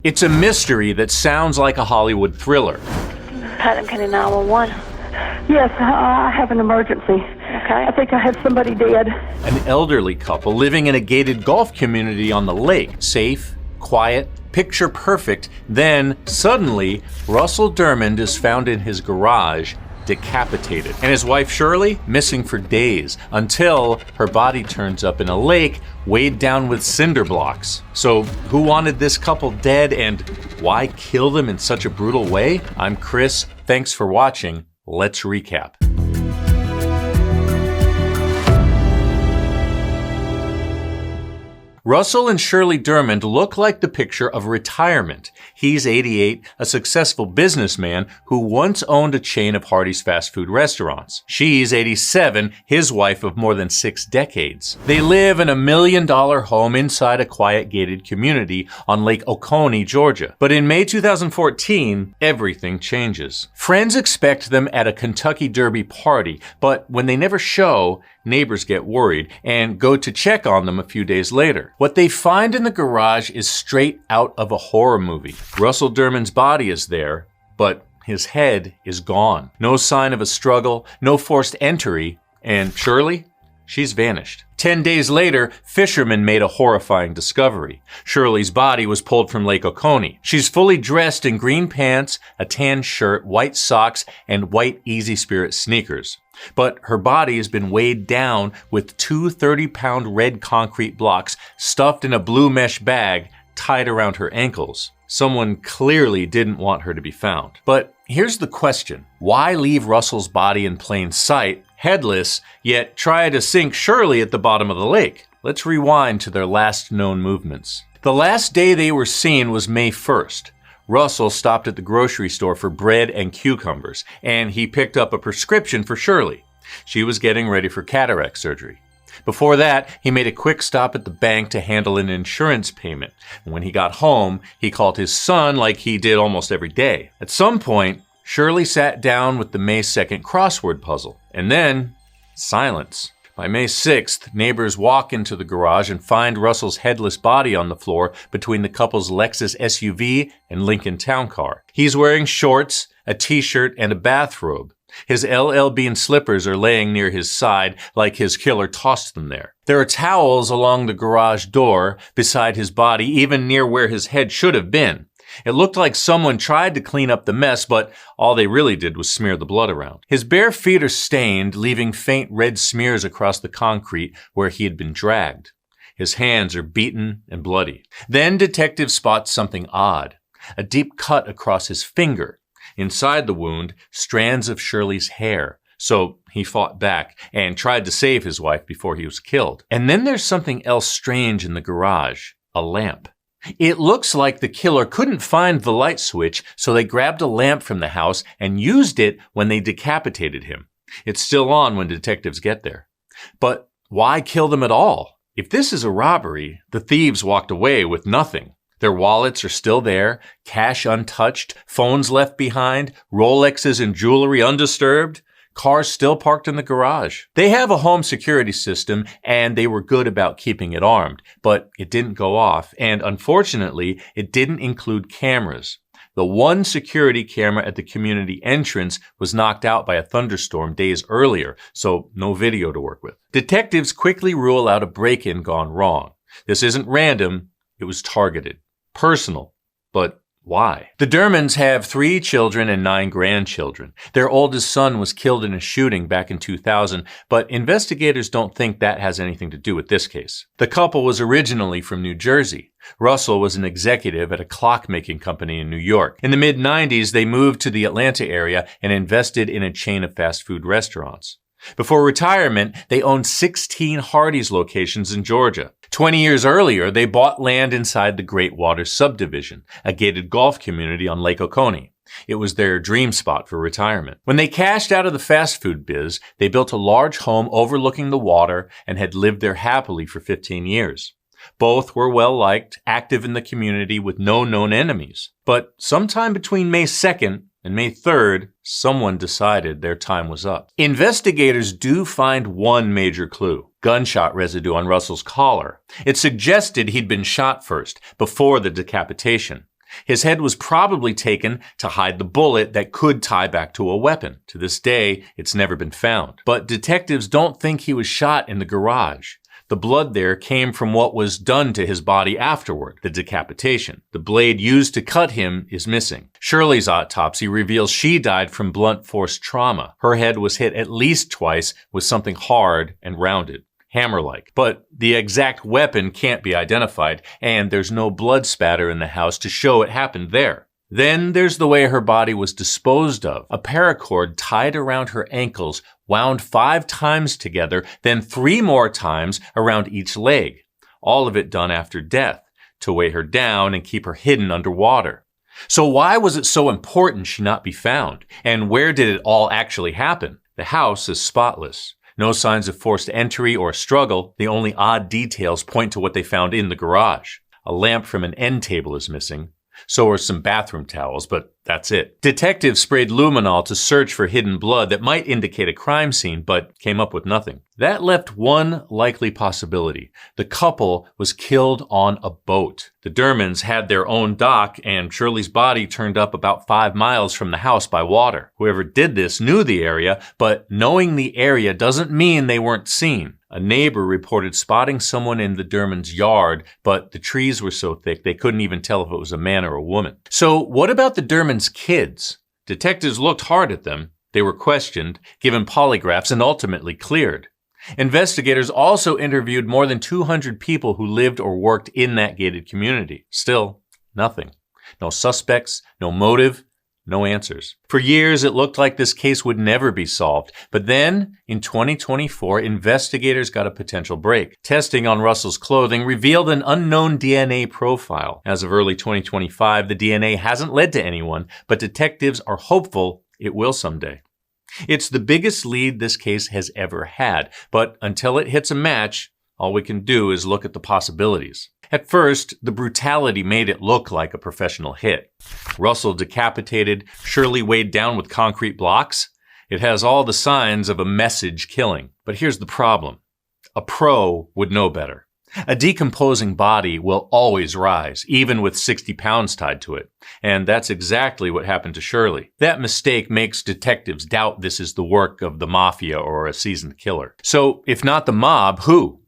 It's a mystery that sounds like a Hollywood thriller. Putnam County 911. Yes, I have an emergency. Okay. I think I have somebody dead. An elderly couple living in a gated golf community on the lake. Safe, quiet, picture perfect. Then, suddenly, Russell Dermond is found in his garage, decapitated. And his wife Shirley, missing for days, until her body turns up in a lake weighed down with cinder blocks. So, who wanted this couple dead and why kill them in such a brutal way? I'm Chris. Thanks for watching. Let's recap. Russell and Shirley Dermond look like the picture of retirement. He's 88, a successful businessman who once owned a chain of Hardee's fast food restaurants. She's 87, his wife of more than 6 decades. They live in a $1 million home inside a quiet gated community on Lake Oconee, Georgia. But in May 2014, everything changes. Friends expect them at a Kentucky Derby party, but when they never show, neighbors get worried and go to check on them a few days later. What they find in the garage is straight out of a horror movie. Russell Dermond's body is there, but his head is gone. No sign of a struggle, no forced entry, and Shirley? She's vanished. 10 days later, fishermen made a horrifying discovery. Shirley's body was pulled from Lake Oconee. She's fully dressed in green pants, a tan shirt, white socks, and white Easy Spirit sneakers. But her body has been weighed down with 2 30-pound red concrete blocks stuffed in a blue mesh bag tied around her ankles. Someone clearly didn't want her to be found. But here's the question. Why leave Russell's body in plain sight, headless, yet try to sink Shirley at the bottom of the lake? Let's rewind to their last known movements. The last day they were seen was May 1st. Russell stopped at the grocery store for bread and cucumbers, and he picked up a prescription for Shirley. She was getting ready for cataract surgery. Before that, he made a quick stop at the bank to handle an insurance payment. And when he got home, he called his son like he did almost every day. At some point, Shirley sat down with the May 2nd crossword puzzle. And then, silence. By May 6th, neighbors walk into the garage and find Russell's headless body on the floor between the couple's Lexus SUV and Lincoln Town Car. He's wearing shorts, a t-shirt, and a bathrobe. His LL Bean slippers are laying near his side like his killer tossed them there. There are towels along the garage door beside his body, even near where his head should have been. It looked like someone tried to clean up the mess, but all they really did was smear the blood around. His bare feet are stained, leaving faint red smears across the concrete where he had been dragged. His hands are beaten and bloody. Then detectives spot something odd, a deep cut across his finger. Inside the wound, strands of Shirley's hair. So he fought back and tried to save his wife before he was killed. And then there's something else strange in the garage, a lamp. It looks like the killer couldn't find the light switch, so they grabbed a lamp from the house and used it when they decapitated him. It's still on when detectives get there. But why kill them at all? If this is a robbery, the thieves walked away with nothing. Their wallets are still there, cash untouched, phones left behind, Rolexes and jewelry undisturbed. Cars still parked in the garage. They have a home security system, and they were good about keeping it armed, but it didn't go off, and unfortunately, it didn't include cameras. The one security camera at the community entrance was knocked out by a thunderstorm days earlier, so no video to work with. Detectives quickly rule out a break-in gone wrong. This isn't random, it was targeted. Personal, but why? The Dermonds have 3 children and 9 grandchildren. Their oldest son was killed in a shooting back in 2000, but investigators don't think that has anything to do with this case. The couple was originally from New Jersey. Russell was an executive at a clock-making company in New York. In the mid-90s, they moved to the Atlanta area and invested in a chain of fast food restaurants. Before retirement, they owned 16 Hardee's locations in Georgia. 20 years earlier, they bought land inside the Great Water subdivision, a gated golf community on Lake Oconee. It was their dream spot for retirement. When they cashed out of the fast food biz, they built a large home overlooking the water and had lived there happily for 15 years. Both were well-liked, active in the community with no known enemies. But sometime between May 2nd and May 3rd, someone decided their time was up. Investigators do find one major clue: gunshot residue on Russell's collar. It suggested he'd been shot first, before the decapitation. His head was probably taken to hide the bullet that could tie back to a weapon. To this day, it's never been found. But detectives don't think he was shot in the garage. The blood there came from what was done to his body afterward, the decapitation. The blade used to cut him is missing. Shirley's autopsy reveals she died from blunt force trauma. Her head was hit at least twice with something hard and rounded, hammer-like. But the exact weapon can't be identified, and there's no blood spatter in the house to show it happened there. Then there's the way her body was disposed of. A paracord tied around her ankles, wound 5 times together, then 3 more times around each leg. All of it done after death, to weigh her down and keep her hidden underwater. So why was it so important she not be found? And where did it all actually happen? The house is spotless. No signs of forced entry or struggle. The only odd details point to what they found in the garage. A lamp from an end table is missing. So are some bathroom towels, but that's it. Detectives sprayed luminol to search for hidden blood that might indicate a crime scene, but came up with nothing. That left one likely possibility. The couple was killed on a boat. The Dermonds had their own dock, and Shirley's body turned up about 5 miles from the house by water. Whoever did this knew the area, but knowing the area doesn't mean they weren't seen. A neighbor reported spotting someone in the Dermonds' yard, but the trees were so thick they couldn't even tell if it was a man or a woman. So what about the Dermonds' kids? Detectives looked hard at them. They were questioned, given polygraphs, and ultimately cleared. Investigators also interviewed more than 200 people who lived or worked in that gated community. Still, nothing. No suspects, no motive, no answers. For years, it looked like this case would never be solved. But then, in 2024, investigators got a potential break. Testing on Russell's clothing revealed an unknown DNA profile. As of early 2025, the DNA hasn't led to anyone, but detectives are hopeful it will someday. It's the biggest lead this case has ever had, but until it hits a match, all we can do is look at the possibilities. At first, the brutality made it look like a professional hit. Russell decapitated, Shirley weighed down with concrete blocks. It has all the signs of a message killing. But here's the problem. A pro would know better. A decomposing body will always rise, even with 60 pounds tied to it. And that's exactly what happened to Shirley. That mistake makes detectives doubt this is the work of the mafia or a seasoned killer. So, if not the mob, who?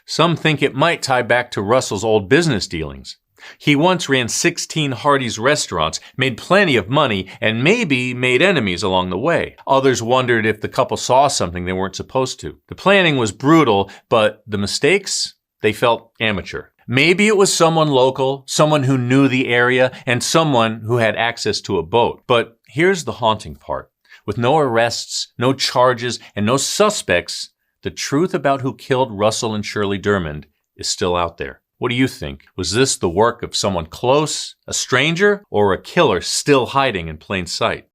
Some think it might tie back to Russell's old business dealings. He once ran 16 Hardee's restaurants, made plenty of money, and maybe made enemies along the way. Others wondered if the couple saw something they weren't supposed to. The planning was brutal, but the mistakes? They felt amateur. Maybe it was someone local, someone who knew the area, and someone who had access to a boat. But here's the haunting part. With no arrests, no charges, and no suspects, the truth about who killed Russell and Shirley Dermond is still out there. What do you think? Was this the work of someone close, a stranger, or a killer still hiding in plain sight?